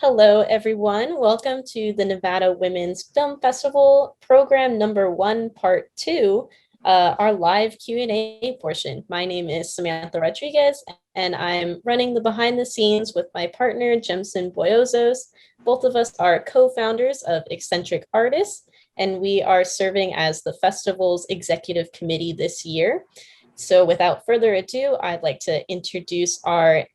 Hello, everyone. Welcome to the Nevada Women's Film Festival, program number 1, part 2, our live Q&A portion. My name is Samantha Rodriguez, and I'm running the behind the scenes with my partner, Jemsen Bollozos. Both of us are co-founders of Eccentric Artists, and we are serving as the festival's executive committee this year. So without further ado, I'd like to introduce our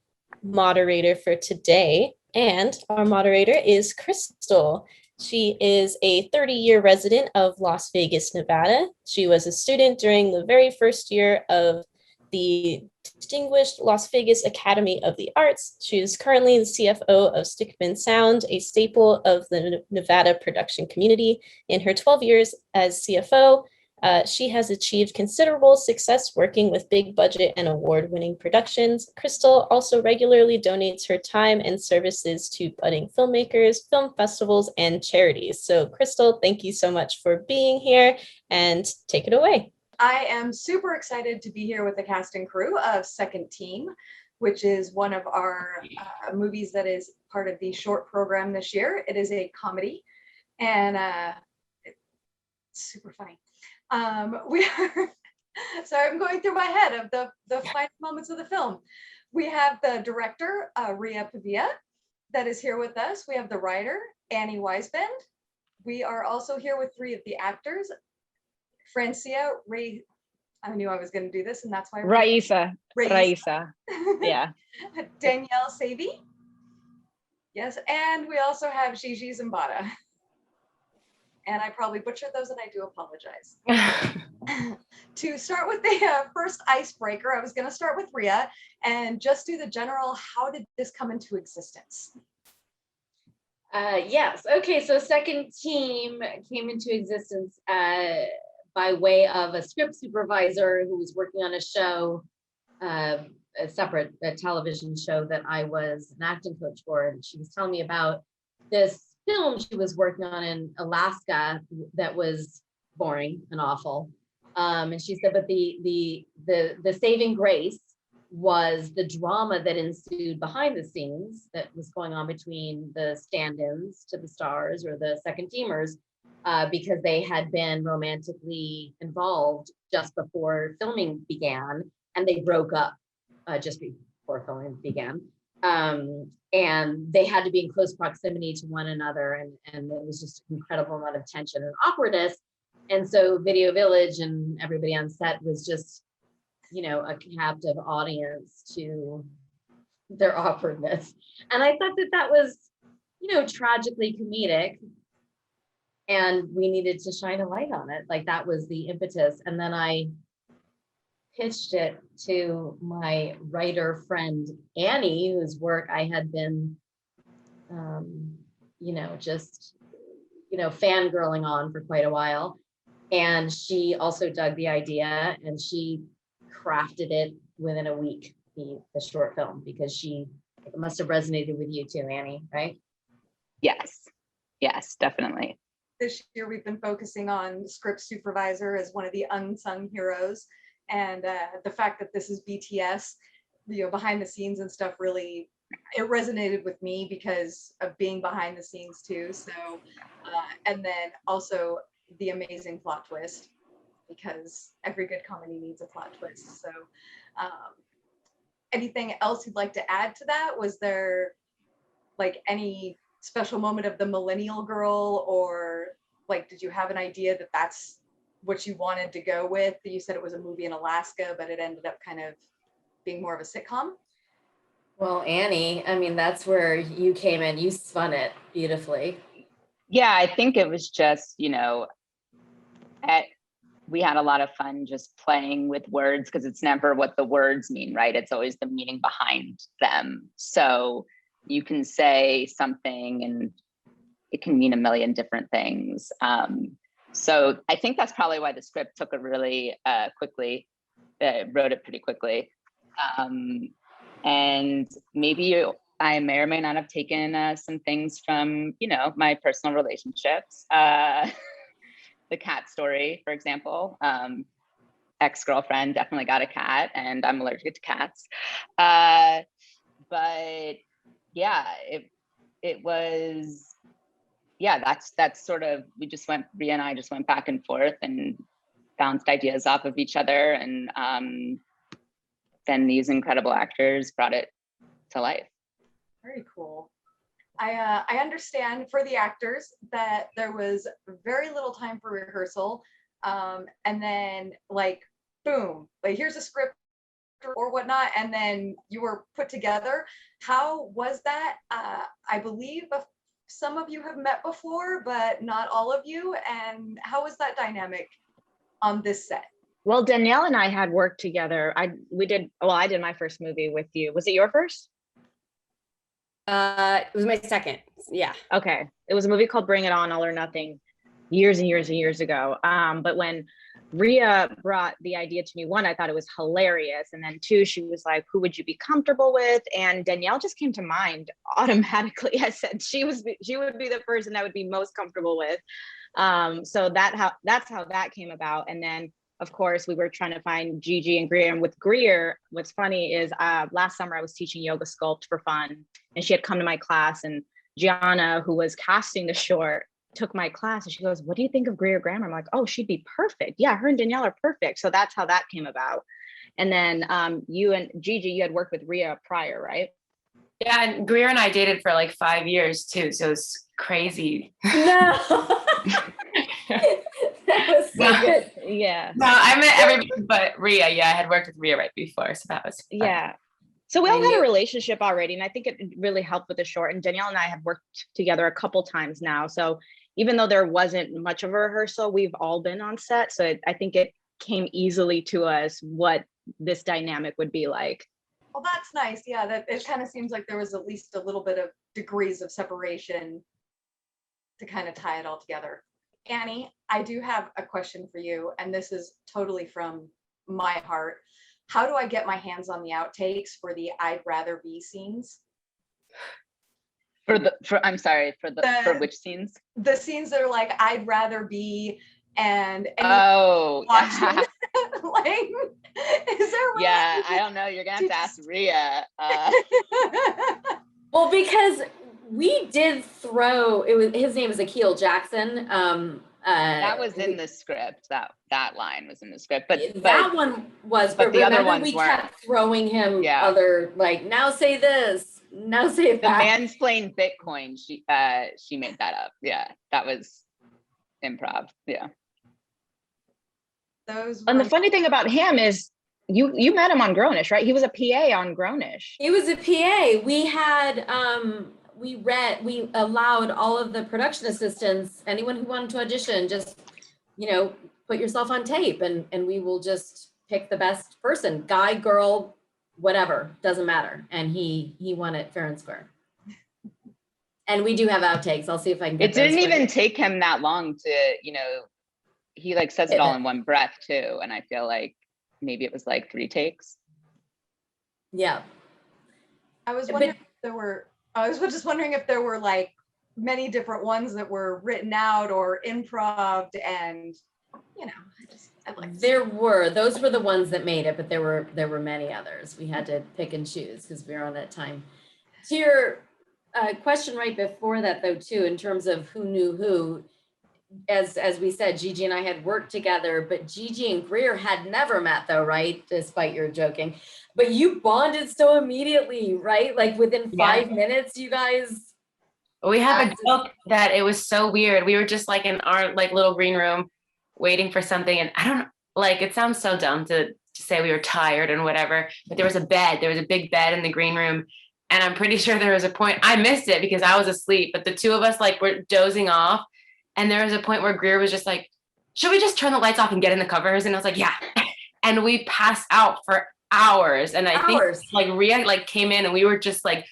moderator for today. And our moderator is Kristel. She is a 30-year resident of Las Vegas, Nevada. She was a student during the very first year of the Distinguished Las Vegas Academy of the Arts. She is currently the CFO of Stickman Sound, a staple of the Nevada production community. In her 12 years as CFO, she has achieved considerable success working with big budget and award-winning productions. Kristel also regularly donates her time and services to budding filmmakers, film festivals, and charities. So Kristel, thank you so much for being here, and take it away. I am super excited to be here with the cast and crew of Second Team, which is one of our movies that is part of the short program this year. It is a comedy, and it's super funny. So I'm going through my head of the final moments of the film. We have the director, Ria Pavia, that is here with us. We have the writer, Anni Weisband. We are also here with 3 of the actors, Francia, I knew I was going to do this, and that's why. Raisa. Yeah. Danielle, Savre. Yes, and we also have Gigi, Zumbado. And I probably butchered those, and I do apologize. To start with the first icebreaker, I was going to start with Ria and just do the general, how did this come into existence? Yes. Okay. So Second Team came into existence by way of a script supervisor who was working on a show, a separate television show that I was an acting coach for. And she was telling me about this film she was working on in Alaska that was boring and awful. And she said, but the saving grace was the drama that ensued behind the scenes that was going on between the stand-ins to the stars or the second teamers, because they had been romantically involved just before filming began, and they broke up just before filming began. And they had to be in close proximity to one another, and it was just an incredible amount of tension and awkwardness. And so Video Village and everybody on set was just, a captive audience to their awkwardness. And I thought that was, tragically comedic, and we needed to shine a light on it. Like, that was the impetus. And then I pitched it to my writer friend Anni, whose work I had been fangirling on for quite a while, and she also dug the idea, and she crafted it within a week, the short film, because it must have resonated with you too, Anni, right? Yes, definitely. This year we've been focusing on script supervisor as one of the unsung heroes. And the fact that this is BTS, behind the scenes and stuff, really, it resonated with me because of being behind the scenes too. So, and then also the amazing plot twist, because every good comedy needs a plot twist. So, anything else you'd like to add to that? Was there like any special moment of the millennial girl, or like, did you have an idea that that's what you wanted to go with? You said it was a movie in Alaska, but it ended up kind of being more of a sitcom. Well, Anni, that's where you came in. You spun it beautifully. Yeah, I think it was just, we had a lot of fun just playing with words, because it's never what the words mean, right? It's always the meaning behind them. So you can say something and it can mean a million different things. So I think that's probably why the script took it really quickly, wrote it pretty quickly. And maybe I may or may not have taken some things from, my personal relationships. The cat story, for example. Ex-girlfriend definitely got a cat, and I'm allergic to cats. But yeah, it was, yeah, that's sort of, Ria and I just went back and forth and bounced ideas off of each other. And then these incredible actors brought it to life. Very cool. I understand for the actors that there was very little time for rehearsal. And then like, boom, like here's a script or whatnot, and then you were put together. How was that? I believe some of you have met before, but not all of you. And how was that dynamic on this set? Well, Danielle and I had worked together. I did my first movie with you. Was it your first? It was my second. Yeah. Okay. It was a movie called Bring It On, All or Nothing, years and years and years ago. But when Ria brought the idea to me, one, I thought it was hilarious. And then two, she was like, who would you be comfortable with? And Danielle just came to mind automatically. I said she would be the person I would be most comfortable with. So that's how that came about. And then of course, we were trying to find Gigi and Greer. And with Greer, what's funny is last summer I was teaching yoga sculpt for fun, and she had come to my class, and Gianna, who was casting the short, took my class, and she goes, what do you think of Greer Grammar? I'm like, oh, she'd be perfect. Yeah, her and Danielle are perfect. So that's how that came about. And then you and Gigi, you had worked with Ria prior, right? Yeah, and Greer and I dated for like 5 years too, so it's crazy. No. That was so good. Yeah. No, I met everybody but Ria. Yeah, I had worked with Ria right before, so that was fun. Yeah. So we all had a relationship already, and I think it really helped with the short. And Danielle and I have worked together a couple times now. So even though there wasn't much of a rehearsal, we've all been on set. So I think it came easily to us what this dynamic would be like. Well, that's nice. Yeah, that it kind of seems like there was at least a little bit of degrees of separation to kind of tie it all together. Annie, I do have a question for you, and this is totally from my heart. How do I get my hands on the outtakes for the I'd rather be scenes? For which scenes? The scenes that are like I'd rather be and oh watching. Like, is there really yeah, I don't know. You're gonna have to ask Ria. Well, because we did throw his name is Akil Jackson. That was in the script. That line was in the script, but that one was. But the other ones we weren't. kept throwing him other, like, now say this, now say that. The mansplain Bitcoin. She made that up. Yeah, that was improv. Yeah. And the funny thing about him is you met him on Grownish, right? He was a PA on Grownish. He was a PA. We had we allowed all of the production assistants, anyone who wanted to audition, just, put yourself on tape and we will just pick the best person, guy, girl, whatever, doesn't matter. And he won it fair and square. And we do have outtakes. I'll see if I can get it didn't even take him that long to, he like says it all in one breath too. And I feel like maybe it was like 3 takes. Yeah. I was wondering just wondering if there were like many different ones that were written out or improv, and those were the ones that made it, but there were many others. We had to pick and choose because we were on that time. To your question right before that though too, in terms of who knew who, as we said, Gigi and I had worked together, but Gigi and Greer had never met though, right? Despite your joking, but you bonded so immediately, right? Like within 5 minutes, you guys. We have a joke that it was so weird. We were just like in our like little green room waiting for something. And I don't like, it sounds so dumb to say we were tired and whatever, but there was a big bed in the green room. And I'm pretty sure there was a point, I missed it because I was asleep, but the two of us like were dozing off. And there was a point where Greer was just like, should we just turn the lights off and get in the covers? And I was like, yeah. And we passed out for hours. And I think like Ria like came in and we were just like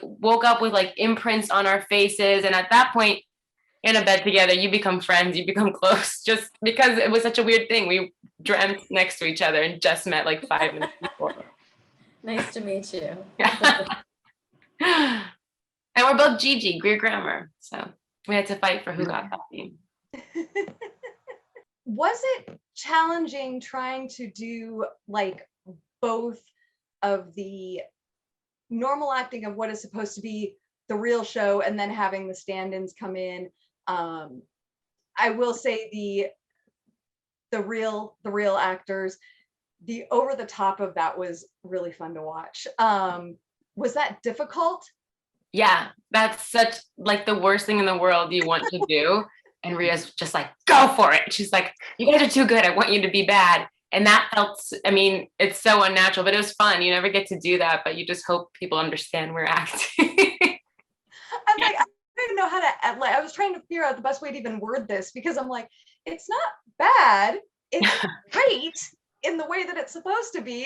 woke up with like imprints on our faces. And at that point in a bed together, you become friends, you become close, just because it was such a weird thing. We dreamt next to each other and just met like 5 minutes before. Nice to meet you. And we're both Gigi, Greer Grammar. So we had to fight for who got that name. Was it challenging trying to do like both of the normal acting of what is supposed to be the real show and then having the stand-ins come in. I will say the real actors, the over the top of that was really fun to watch. Was that difficult? Yeah, that's such like the worst thing in the world you want to do. And Ria's just like, go for it. She's like, you guys are too good. I want you to be bad. And that felt, I mean, it's so unnatural, but it was fun. You never get to do that, but you just hope people understand we're acting. I'm like, I didn't know how to, like, I was trying to figure out the best way to even word this, because I'm like, it's not bad. It's great in the way that it's supposed to be.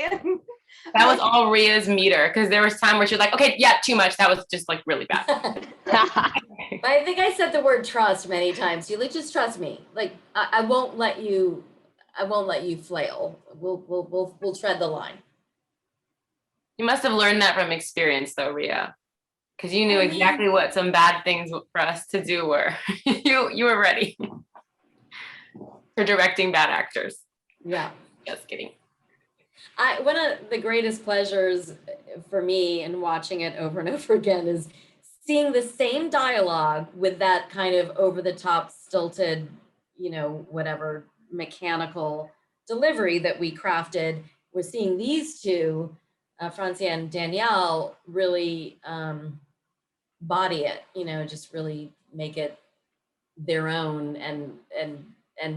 That was all Ria's meter, because there was time where she was like, okay, yeah, too much. That was just like really bad. But I think I said the word trust many times. You like, just trust me. Like, I won't let you flail. We'll tread the line. You must have learned that from experience though, Ria, because you knew exactly what some bad things for us to do were. You were ready for directing bad actors. Yeah. Just kidding. One of the greatest pleasures for me in watching it over and over again is seeing the same dialogue with that kind of over the top stilted, whatever mechanical delivery that we crafted. We're seeing these two, Francia and Danielle, really body it, just really make it their own and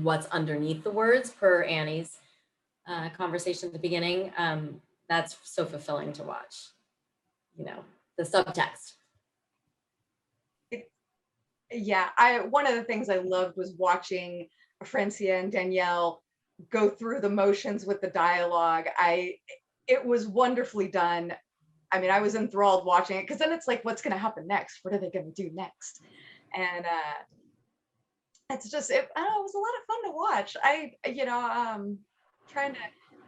what's underneath the words, per Annie's conversation at the beginning. That's so fulfilling to watch, the subtext. Yeah, one of the things I loved was watching Francia and Danielle go through the motions with the dialogue. It was wonderfully done. I mean, I was enthralled watching it, because then it's like, what's going to happen next? What are they going to do next? And it's just, it was a lot of fun to watch.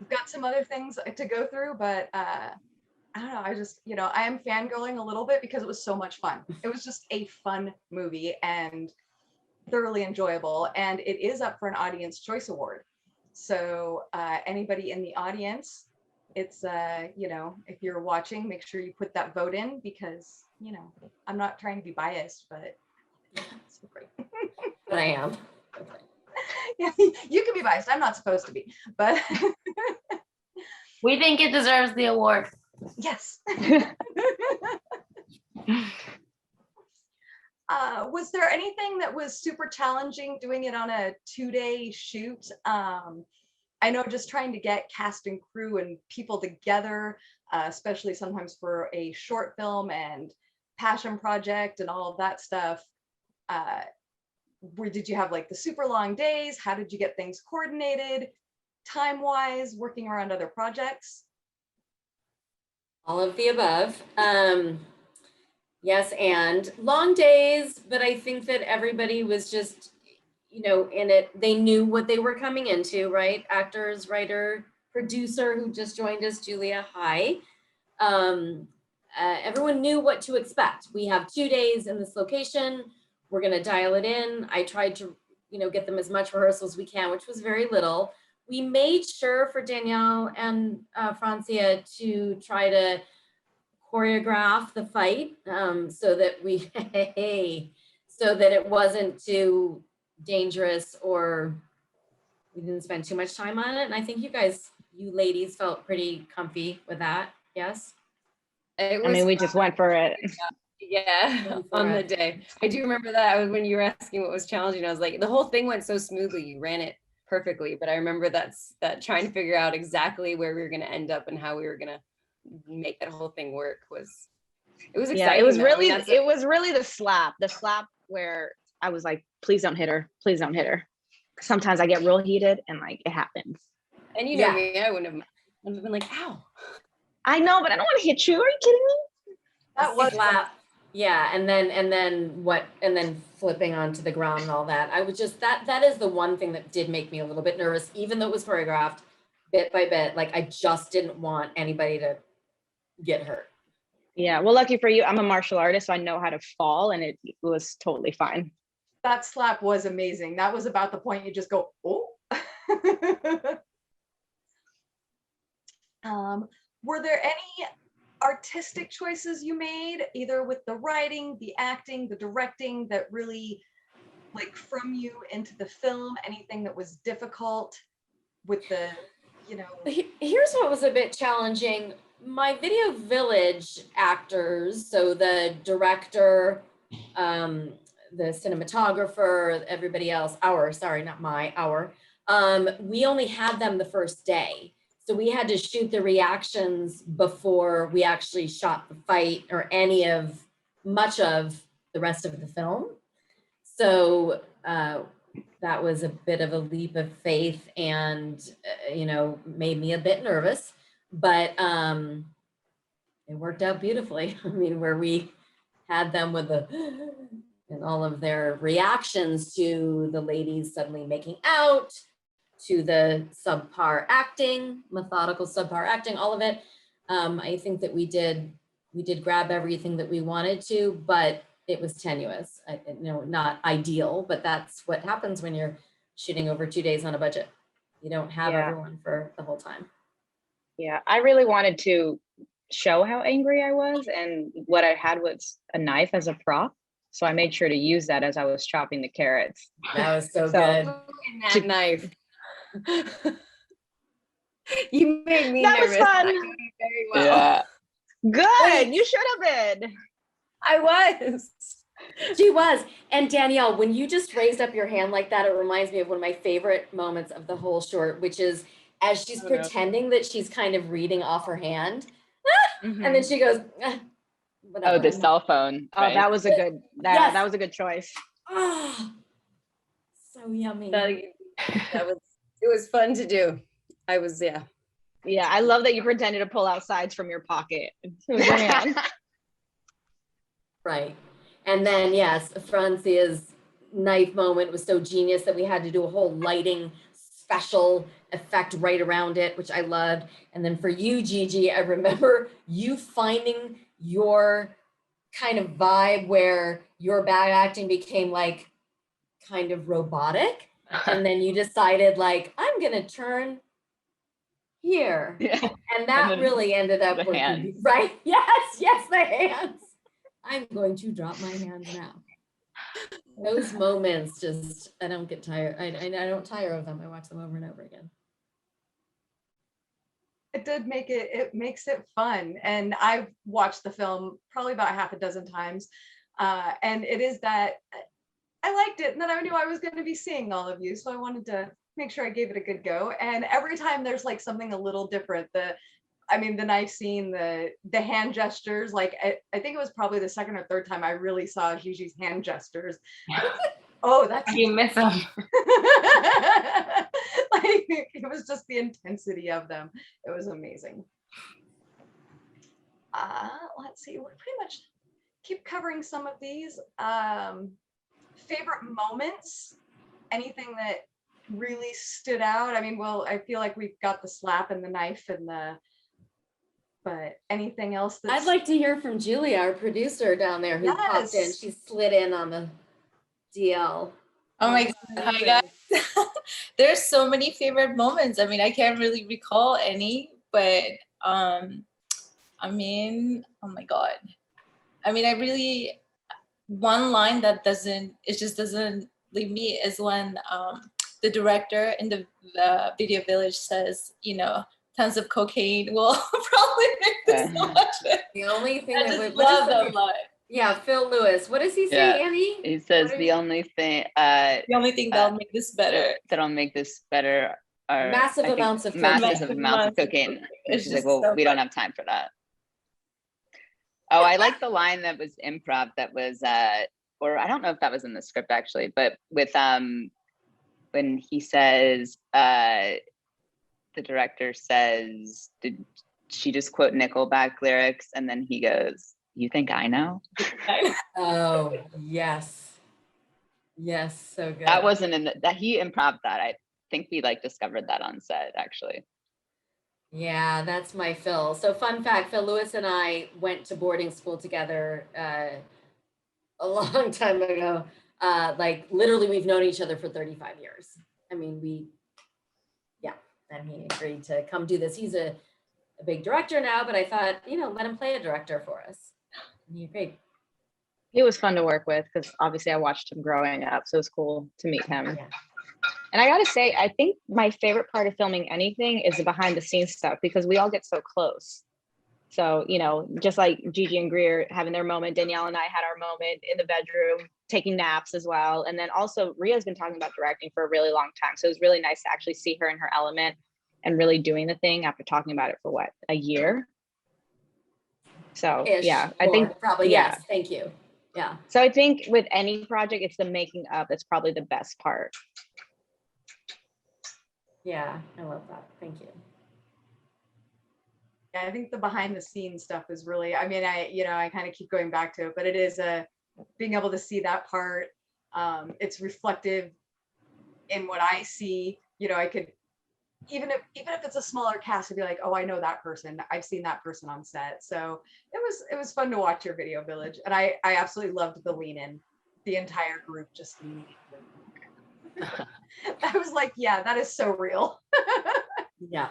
We've got some other things to go through, but I don't know. I just, I am fangirling a little bit because it was so much fun. It was just a fun movie and thoroughly enjoyable. And it is up for an Audience Choice Award. So anybody in the audience, it's, if you're watching, make sure you put that vote in, because, I'm not trying to be biased, but it's great. But I am. Yeah, you can be biased. I'm not supposed to be, but We think it deserves the award. yes. Was there anything that was super challenging doing it on a 2-day shoot? I know just trying to get cast and crew and people together, especially sometimes for a short film and passion project and all of that stuff. Did you have like the super long days? How did you get things coordinated time-wise, working around other projects? All of the above. Yes, and long days, but I think that everybody was just, in it. They knew what they were coming into, right? Actors, writer, producer who just joined us, Julia, hi. Everyone knew what to expect. We have 2 days in this location. We're going to dial it in. I tried to, get them as much rehearsal as we can, which was very little. We made sure for Danielle and Francia to try to choreograph the fight so that it wasn't too dangerous or we didn't spend too much time on it. And I think you ladies felt pretty comfy with that. Yes. We just went for it. Yeah, on the day. I do remember that when you were asking what was challenging, I was like, the whole thing went so smoothly. You ran it perfectly, but I remember that trying to figure out exactly where we were going to end up and how we were going to make that whole thing work was exciting. Yeah, it was really the slap where I was like, please don't hit her. Sometimes I get real heated and like it happens. And me, I wouldn't have been like, ow. I know, but I don't want to hit you. Are you kidding me? That was slap. Yeah, and then flipping onto the ground and all that. I was just that is the one thing that did make me a little bit nervous, even though it was choreographed bit by bit. Like I just didn't want anybody to get hurt. Yeah, well, lucky for you, I'm a martial artist, so I know how to fall, and it was totally fine. That slap was amazing. That was about the point you just go, oh. Were there any artistic choices you made, either with the writing, the acting, the directing, that really like from you into the film, anything that was difficult with the, you know. Here's what was a bit challenging. My Video Village actors, so the director, the cinematographer, everybody else, we only had them the first day. So we had to shoot the reactions before we actually shot the fight or much of the rest of the film. So that was a bit of a leap of faith and, made me a bit nervous, but it worked out beautifully. I mean, where we had them with and all of their reactions to the ladies suddenly making out, to the subpar acting, methodical subpar acting, all of it. I think that we did grab everything that we wanted to, but it was tenuous. Not ideal, but that's what happens when you're shooting over 2 days on a budget. You don't have everyone for the whole time. Yeah, I really wanted to show how angry I was, and what I had was a knife as a prop. So I made sure to use that as I was chopping the carrots. That was so good. That knife. You made me That nervous. was fun. Very well. Yeah. Good. You should have been. I was. She was. And Danielle, when you just raised up your hand like that, it reminds me of one of my favorite moments of the whole short, which is as she's pretending that she's kind of reading off her hand. And then she goes, whatever. Oh, the cell phone. Oh, that was a good, that was a good choice. Oh, so yummy. It was fun to do. Yeah, I love that you pretended to pull out sides from your pocket with your hand. Right. And then, yes, Francia's knife moment was so genius that we had to do a whole lighting special effect right around it, which I loved. And then for you, Gigi, I remember you finding your kind of vibe where your bad acting became like kind of robotic. And then you decided like, I'm going to turn here. Yeah. And that really ended up working, right? Yes, the hands. I'm going to drop my hands now. Those moments just, I don't get tired. I don't tire of them. I watch them over and over again. It makes it fun. And I've watched the film probably about half a dozen times. And it is that I liked it and then I knew I was going to be seeing all of you. So I wanted to make sure I gave it a good go. And every time there's like something a little different, the knife scene, the hand gestures, like I think it was probably the second or third time I really saw Gigi's hand gestures. Oh, that's you miss them. Like it was just the intensity of them. It was amazing. Let's see, we're pretty much keep covering some of these. Favorite moments, anything that really stood out? I mean, well, I feel like we've got the slap and the knife and but anything else that's... I'd like to hear from Julia, our producer down there who popped in. She slid in on the DL. Oh my God, hi guys. There's so many favorite moments. I mean, I can't really recall any, but oh my God. I mean, one line that doesn't leave me is when the director in the Video Village says, tons of cocaine will probably make this so much better. The only thing I just love that line. Yeah, Phil Lewis. What does he say, Annie? He says the only thing that'll make this better. That'll make this better are massive amounts of cocaine. And she's like, well, we don't have time for that. Oh, I like the line that was improv that was or I don't know if that was in the script actually, but with when he says the director says, did she just quote Nickelback lyrics? And then he goes, you think I know? Oh, yes. Yes, so good. That wasn't that he improv that. I think we discovered that on set actually. Yeah, that's my Phil. So fun fact, Phil Lewis and I went to boarding school together a long time ago. Literally we've known each other for 35 years. I mean, and he agreed to come do this. He's a a big director now, but I thought, let him play a director for us. And he agreed. He was fun to work with because obviously I watched him growing up, so it was cool to meet him. Yeah. And I gotta say, I think my favorite part of filming anything is the behind the scenes stuff because we all get so close. So, just like Gigi and Greer having their moment, Danielle and I had our moment in the bedroom, taking naps as well. And then also Ria's been talking about directing for a really long time. So it was really nice to actually see her in her element and really doing the thing after talking about it for a year. So yeah, I think probably, yes. Thank you. Yeah. So I think with any project, it's the making of that's probably the best part. Yeah, I love that. Thank you. Yeah, I think the behind the scenes stuff is really, I kind of keep going back to it, but it is being able to see that part. It's reflective in what I see. I could, even if it's a smaller cast, to be like, oh, I know that person. I've seen that person on set. So it was fun to watch your video village. And I absolutely loved the lean in, the entire group just immediately. I was like, yeah, that is so real. Yeah.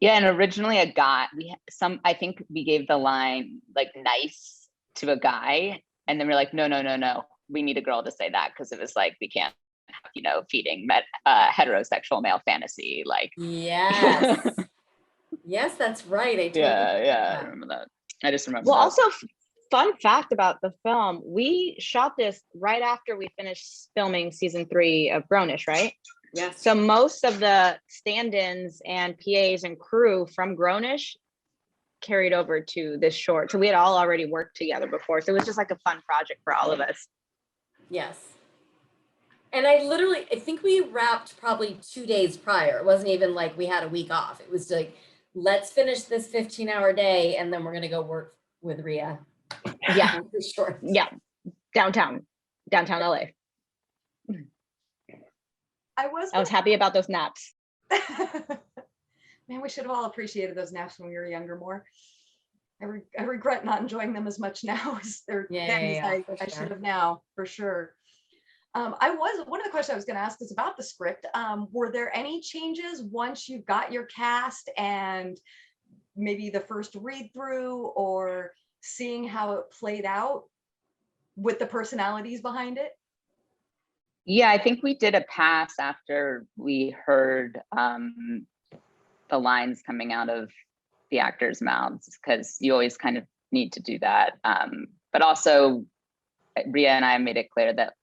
Yeah, and originally a guy, I think we gave the line like nice to a guy, and then we're like, no, we need a girl to say that because it was like we can't have, feeding heterosexual male fantasy, like. Yes. Yes, that's right. I totally I remember that. I just remember. Well, also fun fact about the film, we shot this right after we finished filming season 3 of Grownish, right? Yes. So most of the stand-ins and PAs and crew from Grownish carried over to this short. So we had all already worked together before. So it was just like a fun project for all of us. Yes. And I think we wrapped probably 2 days prior. It wasn't even like we had a week off. It was like, let's finish this 15-hour day and then we're going to go work with Ria. Yeah. For sure. Yeah. Downtown LA. I was happy about those naps. Man, we should have all appreciated those naps when we were younger more. I regret not enjoying them as much now as I should have now, for sure. One of the questions I was going to ask is about the script. Were there any changes once you got your cast and maybe the first read through or seeing how it played out with the personalities behind it? Yeah, I think we did a pass after we heard the lines coming out of the actors' mouths, because you always kind of need to do that. But also, Ria and I made it clear that,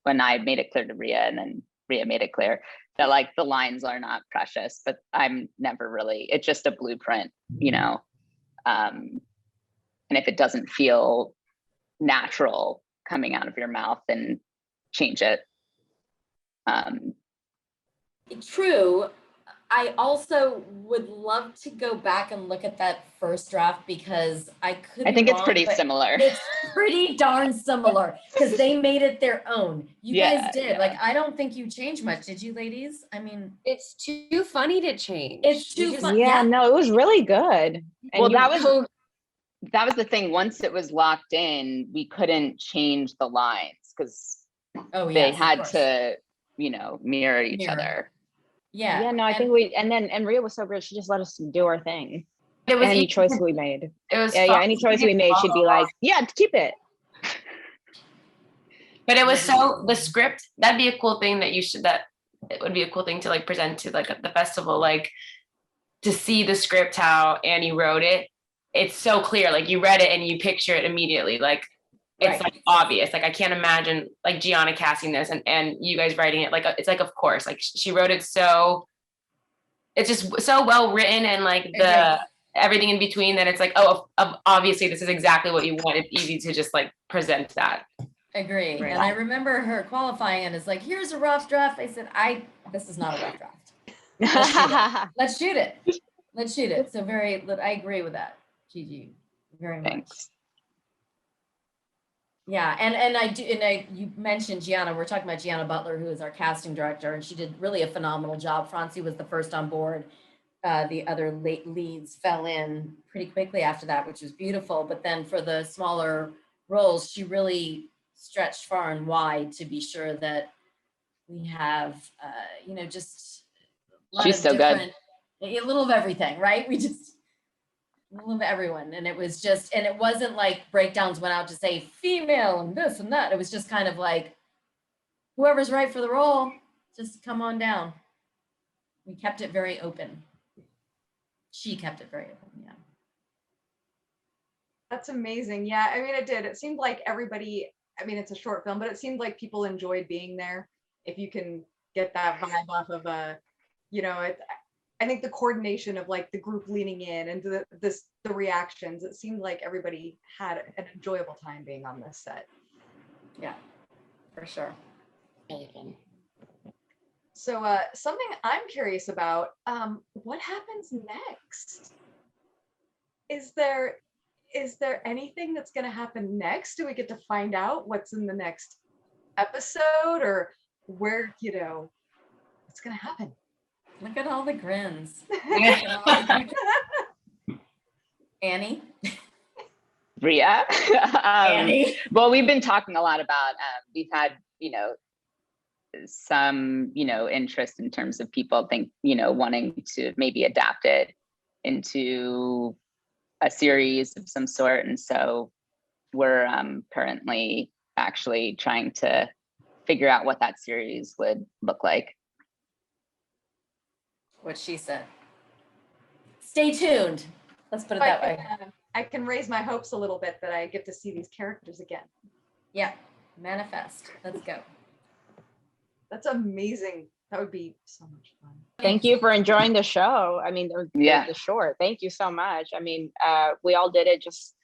when I made it clear to Ria and then Ria made it clear that like the lines are not precious, but I'm never really, it's just a blueprint, and if it doesn't feel natural coming out of your mouth, then change it. True. I also would love to go back and look at that first draft because I think it's pretty similar. It's pretty darn similar because they made it their own. You guys did. Like, I don't think you changed much. Did you, ladies? I mean, it's too funny to change. It's too funny. Yeah, no, it was really good. And well, that was the thing. Once it was locked in, we couldn't change the lines because they had to, mirror each other. Yeah. Yeah, no, I think and Ria was so great. She just let us do our thing. It was any choice we made. It was any choice we made, she'd be like, yeah, keep it. But it was the script, that'd be a cool thing that it would be a cool thing to like present to like at the festival, like to see the script, how Annie wrote it. It's so clear, like you read it and you picture it immediately. Like it's like obvious. Like I can't imagine like Gianna casting this and you guys writing it. Like it's like, of course, like she wrote it so, it's just so well written and like everything in between that it's like, oh, obviously this is exactly what you want. It's easy to just like present that. Agree. Right. And I remember her qualifying and it's like, here's a rough draft. I said, this is not a rough draft. Let's shoot it. Let's shoot it. So I agree with that, Gigi, very much. Thanks. Yeah, and you mentioned Gianna. We're talking about Gianna Butler, who is our casting director, and she did really a phenomenal job. Francia was the first on board. The other leads fell in pretty quickly after that, which was beautiful. But then for the smaller roles, she really stretched far and wide to be sure that we have, just a lot She's of so different. good. A little of everything, right? We just, a little of everyone. And it was just, and it wasn't like breakdowns went out to say female and this and that. It was just kind of like, whoever's right for the role, just come on down. We kept it very open. She kept it very open, yeah. That's amazing. Yeah, I mean, it did. It seemed like everybody, I mean, it's a short film, but it seemed like people enjoyed being there. If you can get that vibe off of you know, I think the coordination of like the group leaning in and the reactions, it seemed like everybody had an enjoyable time being on this set. Yeah, for sure. Really fun. So something I'm curious about, what happens next? Is there anything that's going to happen next? Do we get to find out what's in the next episode, or where, you know, what's going to happen? Look at all the grins. Annie? Ria. Annie? Well, we've been talking a lot about, we've had, you know, some, you know, interest in terms of people wanting to maybe adapt it into a series of some sort. And so we're currently actually trying to figure out what that series would look like. What she said. Stay tuned. Let's put it that way. I can raise my hopes a little bit that I get to see these characters again. Yeah, manifest. Let's go. That's amazing. That would be so much fun. Thank you for enjoying the show. I mean, the short. Thank you so much. I mean, we all did it just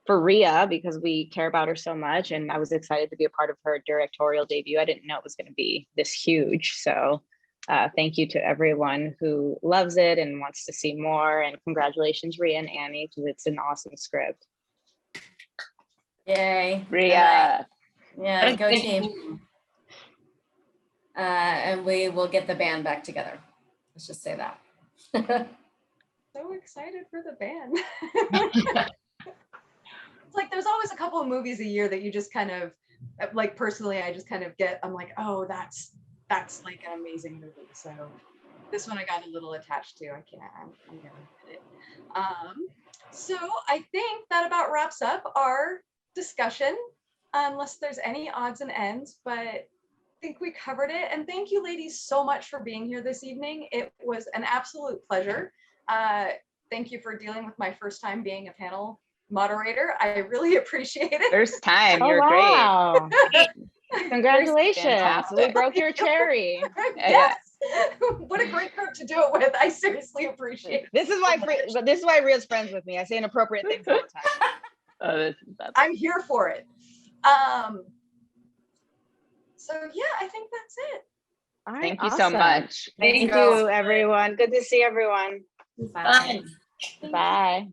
for Ria because we care about her so much, and I was excited to be a part of her directorial debut. I didn't know it was going to be this huge. So thank you to everyone who loves it and wants to see more. And congratulations, Ria and Annie, because it's an awesome script. Yay. Ria. Yeah, go team. And we will get the band back together. Let's just say that. So excited for the band. It's like there's always a couple of movies a year that you just kind of, like personally, I just kind of get, I'm like, oh, that's like an amazing movie. So this one I got a little attached to. I'm gonna admit it. So I think that about wraps up our discussion, unless there's any odds and ends, but I think we covered it. And thank you ladies so much for being here this evening. It was an absolute pleasure. Thank you for dealing with my first time being a panel moderator. I really appreciate it. First time, Oh, you're wow. great. Congratulations. We broke your cherry. Yes. What a great group to do it with. I seriously appreciate it. This is why Ria's friends with me. I say inappropriate things all the time. Oh, I'm here for it. So yeah, I think that's it. All right, Thank you so much. Thank you, everyone. Good to see everyone. Bye. Bye.